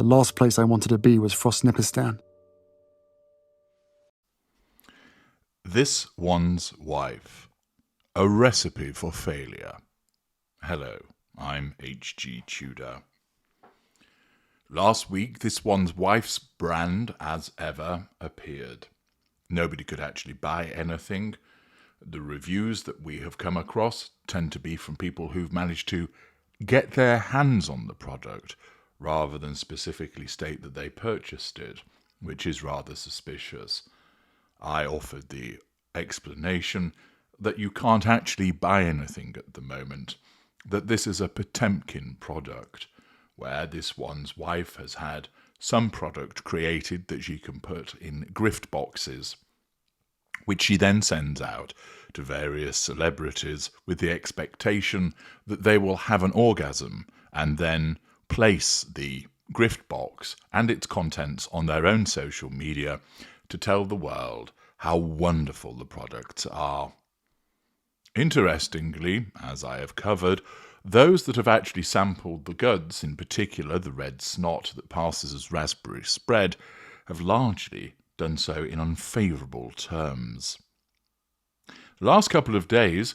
The last place I wanted to be was Frostnipistan. This One's Wife. A Recipe for Failure. Hello, I'm H.G. Tudor. Last week, This One's Wife's brand, as ever, appeared. Nobody could actually buy anything. The reviews that we have come across tend to be from people who've managed to get their hands on the product, rather than specifically state that they purchased it, which is rather suspicious. I offered the explanation that you can't actually buy anything at the moment, that this is a Potemkin product, where This One's Wife has had some product created that she can put in grift boxes, which she then sends out to various celebrities with the expectation that they will have an orgasm and then place the grift box and its contents on their own social media to tell the world how wonderful the products are. Interestingly, as I have covered, those that have actually sampled the goods, in particular the red snot that passes as raspberry spread, have largely done so in unfavourable terms. The last couple of days,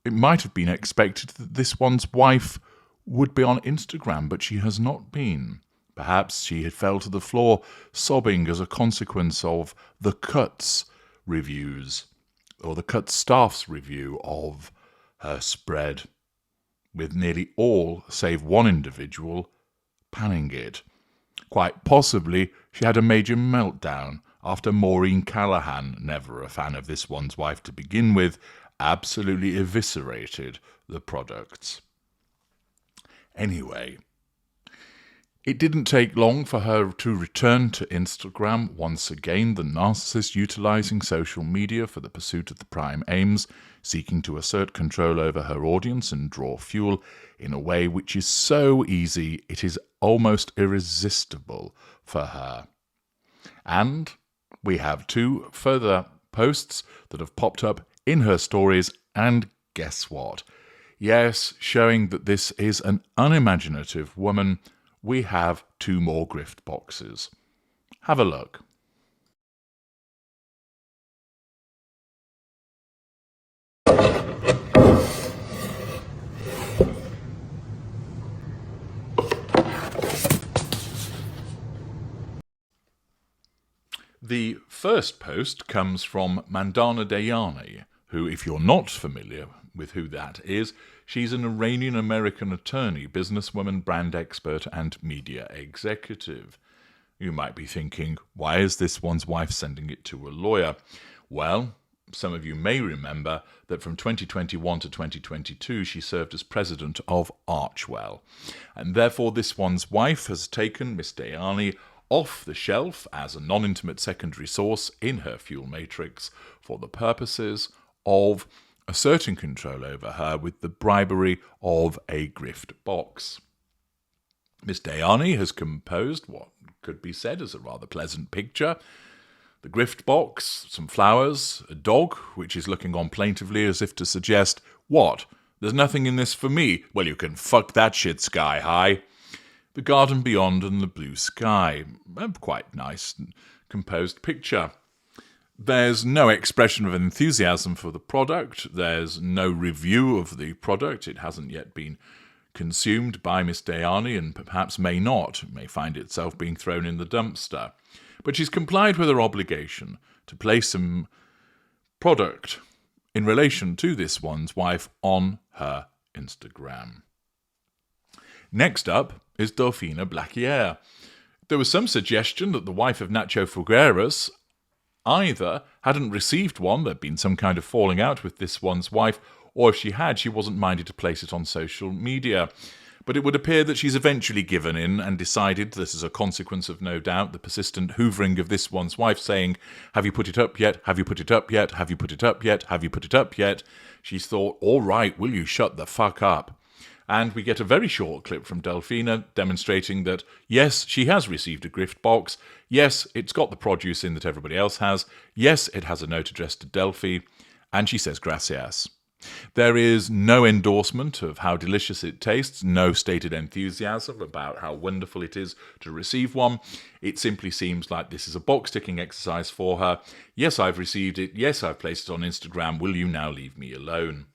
it might have been expected that This One's Wife would be on Instagram, but she has not been. Perhaps she had fell to the floor sobbing as a consequence of the Cuts reviews, or the Cuts staff's review of her spread, with nearly all, save one individual, panning it. Quite possibly, she had a major meltdown after Maureen Callahan, never a fan of This One's Wife to begin with, absolutely eviscerated the products. Anyway, it didn't take long for her to return to Instagram, once again the narcissist utilising social media for the pursuit of the prime aims, seeking to assert control over her audience and draw fuel in a way which is so easy it is almost irresistible for her. And we have two further posts that have popped up in her stories, and guess what? Yes, showing that this is an unimaginative woman, we have two more grift boxes. Have a look. The first post comes from Mandana Dayani, who, if you're not familiar with who that is, she's an Iranian-American attorney, businesswoman, brand expert, and media executive. You might be thinking, why is This One's Wife sending it to a lawyer? Well, some of you may remember that from 2021 to 2022 she served as president of Archwell, and therefore This One's Wife has taken Miss Dayani off the shelf as a non-intimate secondary source in her fuel matrix for the purposes of asserting control over her with the bribery of a grift box. Miss Dayani has composed what could be said as a rather pleasant picture. The grift box, some flowers, a dog which is looking on plaintively as if to suggest, "What? There's nothing in this for me? Well, you can fuck that shit sky high." The garden beyond and the blue sky. A quite nice composed picture. There's no expression of enthusiasm for the product. There's no review of the product. It hasn't yet been consumed by Miss Dayani and perhaps may not. It may find itself being thrown in the dumpster. But she's complied with her obligation to place some product in relation to This One's Wife on her Instagram. Next up is Delfina Blaquier. There was some suggestion that the wife of Nacho Figueras either hadn't received one, there'd been some kind of falling out with This One's Wife, or if she had, she wasn't minded to place it on social media. But it would appear that she's eventually given in and decided, this is a consequence of no doubt, the persistent hoovering of This One's Wife saying, "Have you put it up yet? Have you put it up yet? Have you put it up yet? Have you put it up yet?" She's thought, all right, will you shut the fuck up? And we get a very short clip from Delfina demonstrating that, yes, she has received a grift box. Yes, it's got the produce in that everybody else has. Yes, it has a note addressed to Delphi. And she says gracias. There is no endorsement of how delicious it tastes, no stated enthusiasm about how wonderful it is to receive one. It simply seems like this is a box-ticking exercise for her. Yes, I've received it. Yes, I've placed it on Instagram. Will you now leave me alone?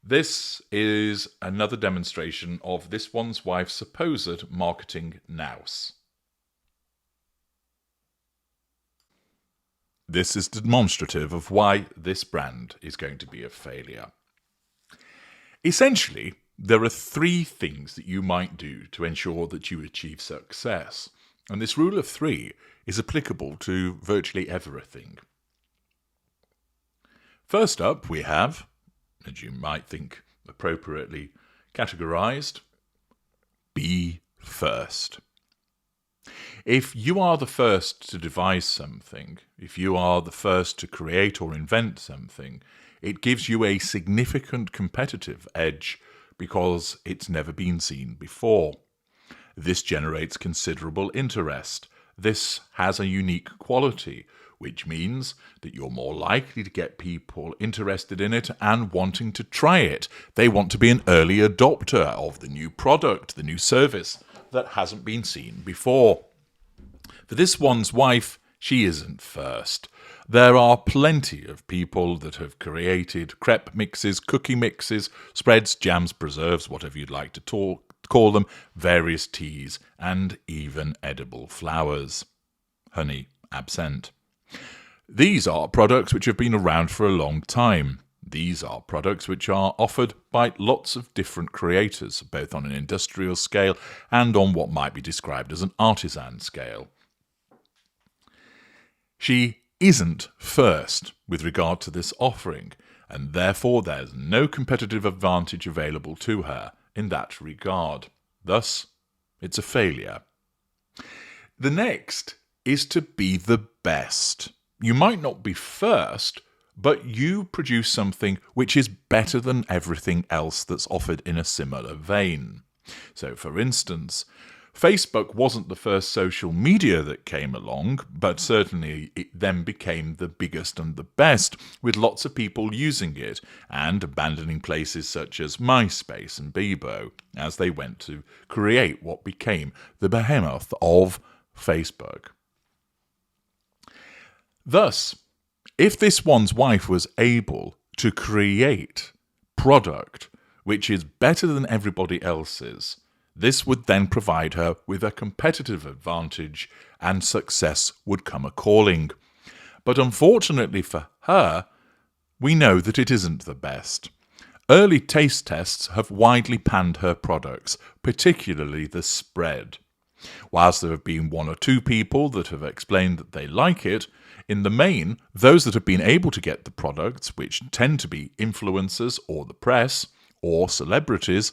This is another demonstration of this one's wife's supposed marketing nous. This is demonstrative of why this brand is going to be a failure. Essentially, there are three things that you might do to ensure that you achieve success. And this rule of three is applicable to virtually everything. First up, we have, as you might think appropriately categorized, be first. If you are the first to devise something, if you are the first to create or invent something, it gives you a significant competitive edge because it's never been seen before. This generates considerable interest. This has a unique quality, which means that you're more likely to get people interested in it and wanting to try it. They want to be an early adopter of the new product, the new service that hasn't been seen before. For this one's wife, she isn't first. There are plenty of people that have created crepe mixes, cookie mixes, spreads, jams, preserves, whatever you'd like to call them, various teas, and even edible flowers. Honey, absent. These are products which have been around for a long time. These are products which are offered by lots of different creators, both on an industrial scale and on what might be described as an artisan scale. She isn't first with regard to this offering, and therefore there's no competitive advantage available to her in that regard. Thus, it's a failure. The next is to be the best. You might not be first, but you produce something which is better than everything else that's offered in a similar vein. So, for instance, Facebook wasn't the first social media that came along, but certainly it then became the biggest and the best, with lots of people using it and abandoning places such as MySpace and Bebo as they went to create what became the behemoth of Facebook. Thus, if this one's wife was able to create product which is better than everybody else's, this would then provide her with a competitive advantage and success would come a-calling. But unfortunately for her, we know that it isn't the best. Early taste tests have widely panned her products, particularly the spread. Whilst there have been one or two people that have explained that they like it, in the main, those that have been able to get the products, which tend to be influencers or the press or celebrities,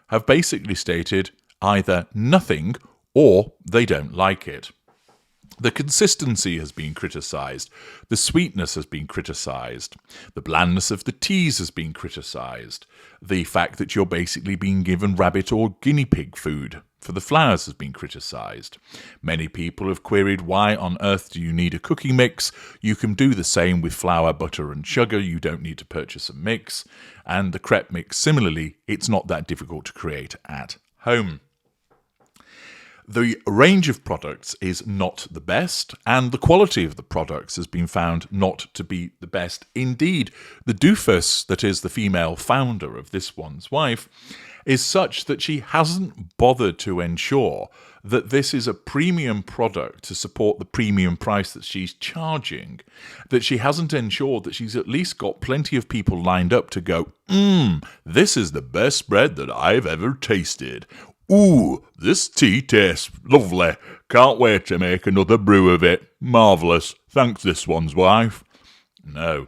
have basically stated either nothing or they don't like it. The consistency has been criticised, the sweetness has been criticised, the blandness of the teas has been criticised, the fact that you're basically being given rabbit or guinea pig food for the flowers has been criticised. Many people have queried why on earth do you need a cookie mix? You can do the same with flour, butter and sugar. You don't need to purchase a mix. And the crepe mix, similarly, it's not that difficult to create at home. The range of products is not the best, and the quality of the products has been found not to be the best. Indeed, the doofus, that is the female founder of this one's wife, is such that she hasn't bothered to ensure that this is a premium product to support the premium price that she's charging, that she hasn't ensured that she's at least got plenty of people lined up to go, this is the best spread that I've ever tasted. Ooh, this tea tastes lovely. Can't wait to make another brew of it. Marvellous. Thanks, this one's wife. No.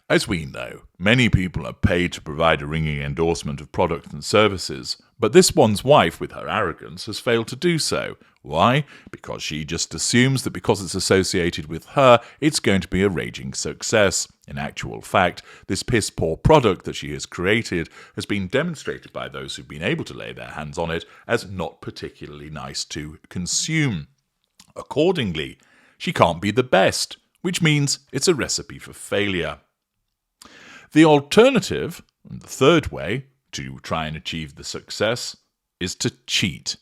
As we know, many people are paid to provide a ringing endorsement of products and services, but this one's wife, with her arrogance, has failed to do so. Why? Because she just assumes that because it's associated with her, it's going to be a raging success. In actual fact, this piss-poor product that she has created has been demonstrated by those who've been able to lay their hands on it as not particularly nice to consume. Accordingly, she can't be the best, which means it's a recipe for failure. The alternative, and the third way to try and achieve the success, is to cheat.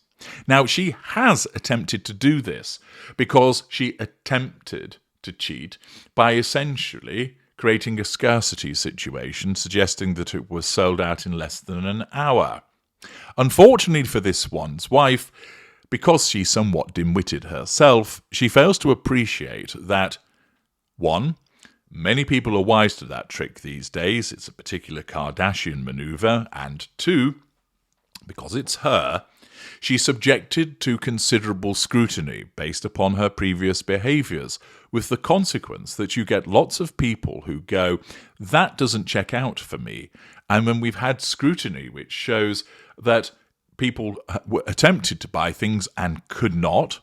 Now, she has attempted to do this because she attempted to cheat by essentially creating a scarcity situation, suggesting that it was sold out in less than an hour. Unfortunately for this one's wife, because she's somewhat dim-witted herself, she fails to appreciate that, 1, many people are wise to that trick these days, it's a particular Kardashian maneuver, and 2, because it's her, she's subjected to considerable scrutiny based upon her previous behaviours, with the consequence that you get lots of people who go, that doesn't check out for me. And when we've had scrutiny which shows that people were attempted to buy things and could not,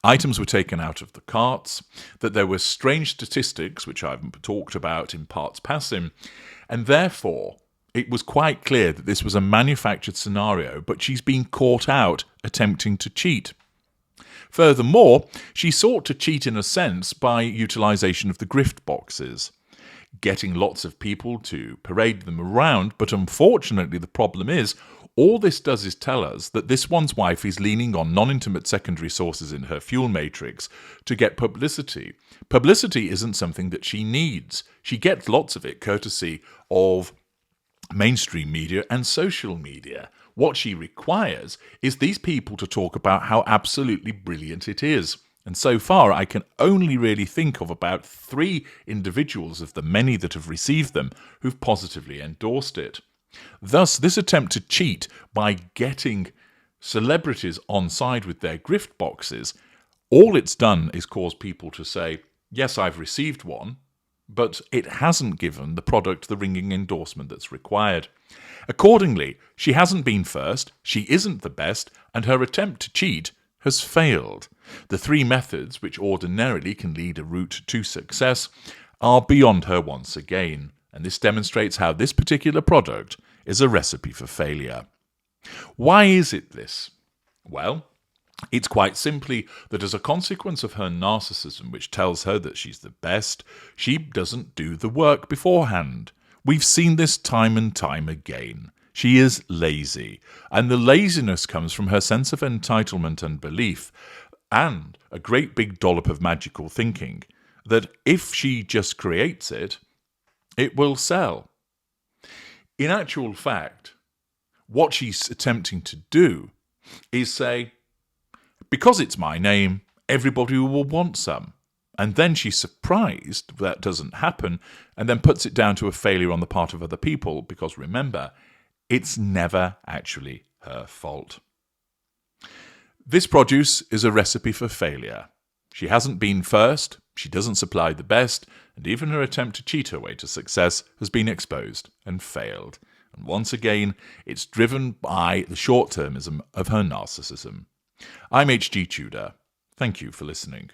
items were taken out of the carts, that there were strange statistics, which I've talked about in parts passing, and therefore it was quite clear that this was a manufactured scenario, but she's been caught out attempting to cheat. Furthermore, she sought to cheat in a sense by utilisation of the grift boxes, getting lots of people to parade them around, but unfortunately the problem is, all this does is tell us that this one's wife is leaning on non-intimate secondary sources in her fuel matrix to get publicity. Publicity isn't something that she needs. She gets lots of it courtesy of mainstream media and social media. What she requires is these people to talk about how absolutely brilliant it is. And so far, I can only really think of about 3 individuals of the many that have received them who've positively endorsed it. Thus, this attempt to cheat by getting celebrities on side with their grift boxes, all it's done is cause people to say, yes, I've received one, but it hasn't given the product the ringing endorsement that's required. Accordingly, she hasn't been first, she isn't the best, and her attempt to cheat has failed. The 3 methods which ordinarily can lead a route to success are beyond her once again, and this demonstrates how this particular product is a recipe for failure. Why is it this? Well, it's quite simply that as a consequence of her narcissism, which tells her that she's the best, she doesn't do the work beforehand. We've seen this time and time again. She is lazy, and the laziness comes from her sense of entitlement and belief, and a great big dollop of magical thinking, that if she just creates it, it will sell. In actual fact, what she's attempting to do is say, because it's my name, everybody will want some. And then she's surprised that doesn't happen, and then puts it down to a failure on the part of other people, because remember, it's never actually her fault. This produce is a recipe for failure. She hasn't been first, she doesn't supply the best, and even her attempt to cheat her way to success has been exposed and failed. And once again, it's driven by the short-termism of her narcissism. I'm H.G. Tudor. Thank you for listening.